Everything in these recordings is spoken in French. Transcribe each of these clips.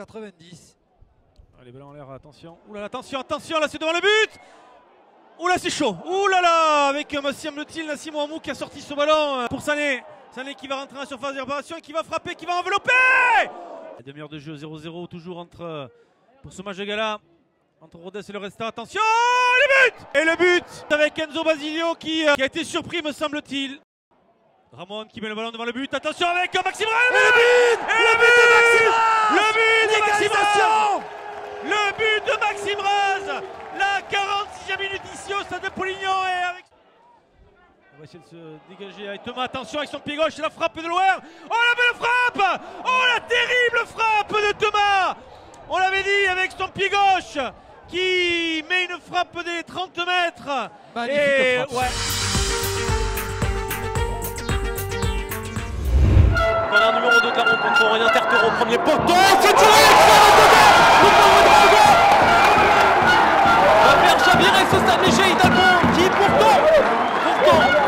90. Allez, ballon en l'air, attention. Oula, attention, attention, là c'est devant le but. Oula, c'est chaud. Oula là, avec me semble-t-il Nassim Ouamou qui a sorti ce ballon pour Sané. Sané qui va rentrer en surface de réparation, qui va frapper, qui va envelopper. La demi-heure de jeu, 0-0 toujours pour ce match de gala entre Rodez et le restant. Attention, le but. Et le but avec Enzo Basilio qui a été surpris, me semble-t-il. Ramon qui met le ballon devant le but. Attention avec Maxime Rez. Et le but. Et le but. Le but de Maxime L'égalisation. Le but de Maxime Rez. La 46e minute ici au stade de Polignan. Et avec... On va essayer de se dégager avec Thomas. Attention avec son pied gauche. C'est la frappe de Loer. Oh la belle frappe. Oh la terrible frappe de Thomas. On l'avait dit avec son pied gauche qui met une frappe des 30 mètres. Magnifique et frappe. ouais. Corner numéro 2 de la rencontre, Aurélien Tertero au premier poteau, c'est tiré, le ballon dedans, vers Chaviré, ce stade Michel Hidalgo qui pourtant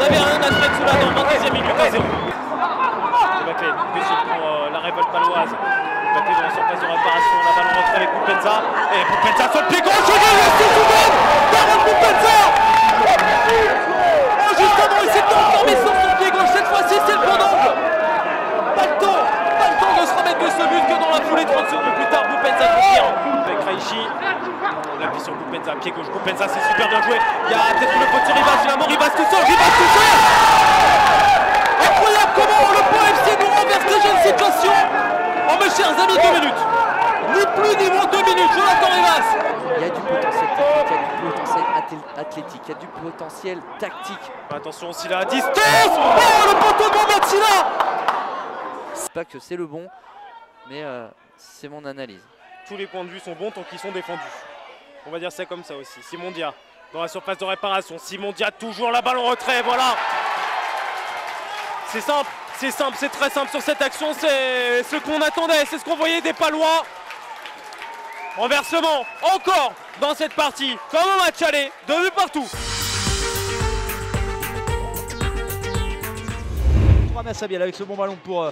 n'avait rien à se mettre sous la dent, 20e minute à 0. C'est Baclé, difficile pour la révolte paloise. Baclé dans la surface de réparation, la balle en retrait avec Poupenza, et Poupenza sur le pied gauche, c'est Soudan, Darren Poupenza. Juste avant, il s'est enfermé sur son pied gauche, cette fois-ci c'est le bon angle. Pas le temps de se remettre de ce but que dans la foulée 30 secondes plus tard, Poupenza confirme avec Raichi. On appuie sur Poupenza, pied gauche, Poupenza c'est super bien joué. Il y a peut-être le pote sur Rivas, finalement Rivas tout seul, Rivas tout seul. Incroyable comment le Pau FC nous renverse déjà une situation. Oh mes chers amis, 2 minutes. Ni plus ni moins 2 minutes, Jonathan Rivas. Il y a du potentiel technique, il y a du potentiel athlétique, il y a du potentiel tactique. Attention aussi là à distance. Oh le poteau de Matsila. C'est pas que c'est le bon, mais c'est mon analyse. Tous les points de vue sont bons tant qu'ils sont défendus. On va dire ça comme ça aussi. Simon Dia dans la surface de réparation. Simon Dia toujours la balle en retrait, voilà. C'est simple, c'est très simple sur cette action. C'est ce qu'on attendait, c'est ce qu'on voyait des Palois. Renversement, encore dans cette partie. Comme un match aller, 2 buts partout. Massabielle avec ce bon ballon pour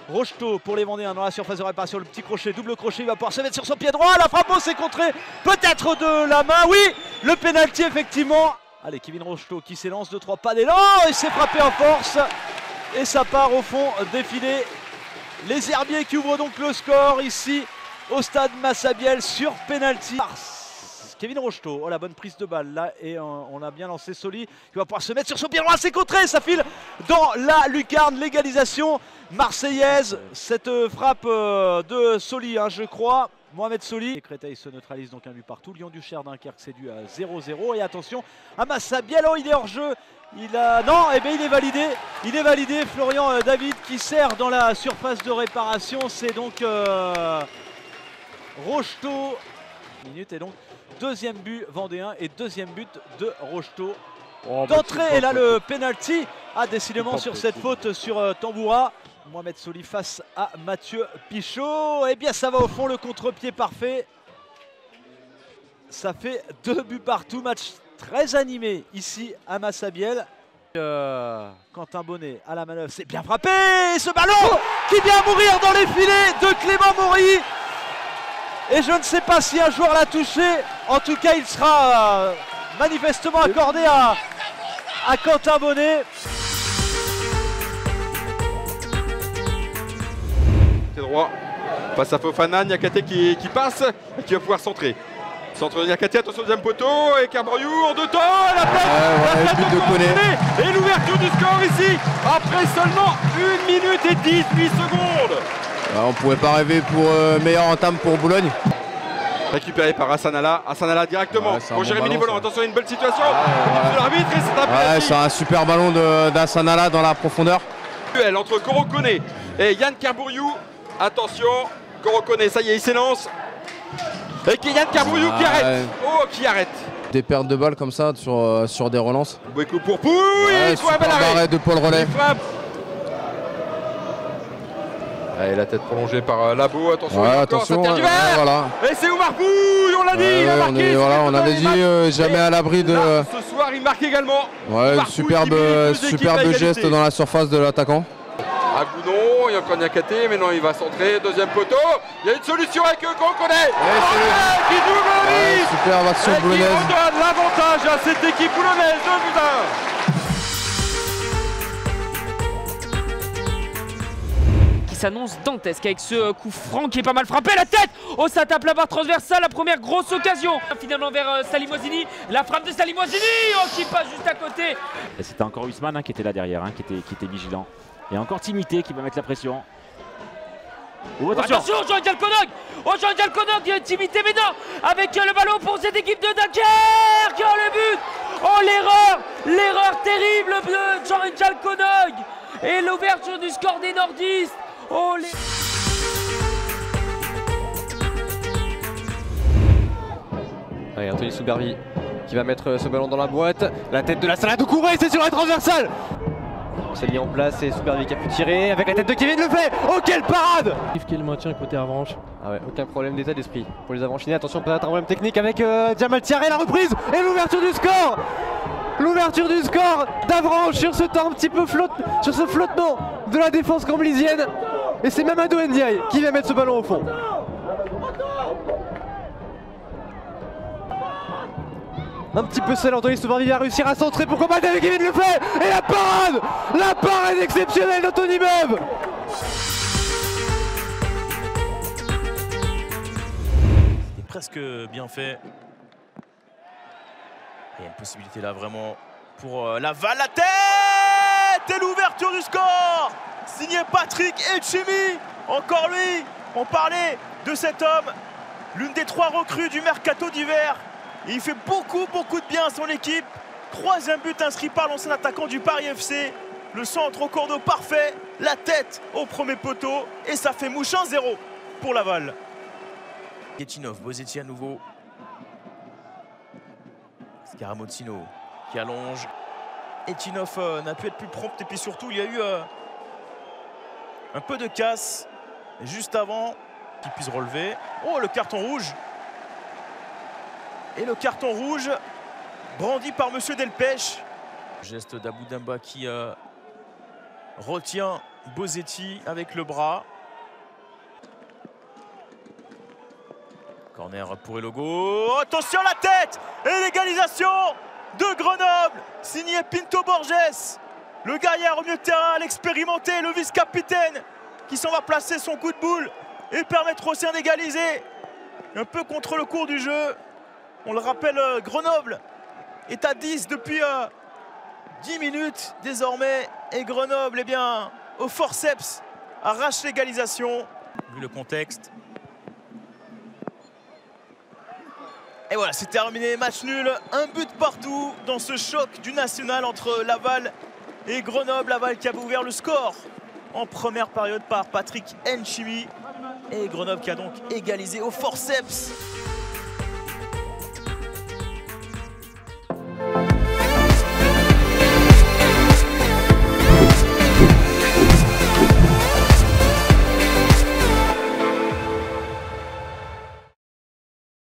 Rocheteau pour les Vendéens dans la surface de réparation. Le petit crochet, double crochet, il va pouvoir se mettre sur son pied droit. La frappe s'est contrée peut-être de la main. Oui, le pénalty effectivement. Allez, Kevin Rocheteau qui s'élance, 2-3 pas d'élan et s'est frappé en force. Et ça part au fond défilé. Les Herbiers qui ouvrent donc le score ici au stade Massabielle sur pénalty. Kevin Rocheteau, oh la bonne prise de balle là et on a bien lancé Soli qui va pouvoir se mettre sur son pied droit, c'est contré, ça file dans la lucarne, l'égalisation marseillaise, cette frappe de Soli hein, je crois, Mohamed Soli. Et Créteil se neutralise donc un but partout, Lyon-Duchère Dunkerque c'est dû à 0-0 et attention à Massabielle, oh il est hors jeu, non, eh bien il est validé, Florian David qui sert dans la surface de réparation, c'est donc Rocheteau, minute et donc deuxième but vendéen et deuxième but de Rocheteau d'entrée. Et là le penalty décidément sur cette faute sur Tamboura. Mohamed Soli face à Mathieu Pichot. Et bien ça va au fond, le contre-pied parfait. Ça fait 2 buts partout, match très animé ici à Massabielle. Quentin Bonnet à la manœuvre, c'est bien frappé. Et ce ballon qui vient mourir dans les filets de Clément Maury. Et je ne sais pas si un joueur l'a touché. En tout cas, il sera manifestement accordé à Quentin Bonnet. C'est droit. Face à Fofana, Niakate qui passe et qui va pouvoir centrer. Centre de Niakate, attention au deuxième poteau. Et Carboriou en 2 temps. La tête de Koné. Et l'ouverture du score ici. Après seulement 1 minute et 18 secondes. On ne pouvait pas rêver pour meilleure entame pour Boulogne. Récupéré par Hassanala directement pour Jérémy Nivolon. Attention, une belle situation. L'arbitre et c'est un penalty. C'est un super ballon d'Hassanala dans la profondeur. Duel entre Korokone et Yann Carboriou. Attention, Korokone, ça y est, il s'élance. Et Yann Carboriou qui arrête. Oh, qui arrête. Des pertes de balles comme ça sur des relances. Beaucoup pour Pouille. Super arrêt de Paul Relais. Et la tête prolongée par Labo, attention, attention, voilà. Et c'est Oumar Pouille, on l'a dit, il a marqué. On avait dit jamais à l'abri de... Là, ce soir, il marque également. Ouais, superbe geste dans la surface de l'attaquant. à Gounon, il y a encore Niakate, mais non, il va centrer, deuxième poteau, il y a une solution avec eux qu'on connaît. Qui double la mise. Super action qui boulonnaise. redonne l'avantage à cette équipe boulonnaise, 2-1. S'annonce dantesque avec ce coup franc qui est pas mal frappé, la tête. Oh, ça tape la barre transversale, la première grosse occasion. Finalement vers Salimoisini, la frappe de Salimoisini, oh, qui passe juste à côté. C'était encore Huisman qui était là derrière, qui était vigilant. Et encore Timité qui va mettre la pression. Oh, attention, Jean-Michel Konog. Oh, Jean-Michel Konog, il y a Timité mais non, avec le ballon pour cette équipe de Dunkerque. Oh, le but. Oh, l'erreur terrible de Jean-Michel Konog. Et l'ouverture du score des nordistes. Oh, Allez, Anthony Soubervi qui va mettre ce ballon dans la boîte. La tête de la salade de Couré, c'est sur la transversale. C'est mis en place et Soubervi qui a pu tirer avec la tête de Kevin Lefebvre. Oh, quelle parade! Qui est le maintien côté Avranches. Ah ouais, aucun problème d'état d'esprit pour les Avranchinais. Attention, peut-être un problème technique avec Jamal Thiaré, la reprise et l'ouverture du score. L'ouverture du score d'Avranches sur ce temps un petit peu sur ce flottement de la défense camblisienne. Et c'est Mamadou Ndiaye qui va mettre ce ballon au fond. Un petit peu seul, Anthony Soubervi va réussir à centrer pour combattre avec Kevin Lefebvre. Et la parade exceptionnelle d'Anthony Beuve. C'était presque bien fait. Il y a une possibilité là vraiment pour Laval, la tête et l'ouverture du score signé Patrick Etchemi. Encore lui, on parlait de cet homme, l'une des 3 recrues du mercato d'hiver. Il fait beaucoup de bien à son équipe. 3e but inscrit par l'ancien attaquant du Paris FC. Le centre au cordeau parfait, la tête au premier poteau et ça fait mouche 1-0 pour Laval. Etinov, Bozetti à nouveau. Scaramozzino qui allonge. Etinov n'a pu être plus prompt et puis surtout il y a eu un peu de casse juste avant qu'il puisse relever. Oh, le carton rouge. Et le carton rouge brandi par Monsieur Delpech. Geste d'Abou Demba qui retient Bozetti avec le bras. Corner pour Elogo. Attention la tête et l'égalisation de Grenoble. Signé Pinto Borges. Le guerrier au milieu de terrain, l'expérimenté, le vice-capitaine qui s'en va placer son coup de boule et permettre au Océan d'égaliser. Un peu contre le cours du jeu. On le rappelle, Grenoble est à 10 depuis 10 minutes désormais. Et Grenoble, eh bien, au forceps, arrache l'égalisation. Vu le contexte. Et voilà, c'est terminé, match nul, un but partout dans ce choc du national entre Laval et Grenoble. Laval qui avait ouvert le score en première période par Patrick Etchemi. Et Grenoble qui a donc égalisé au forceps.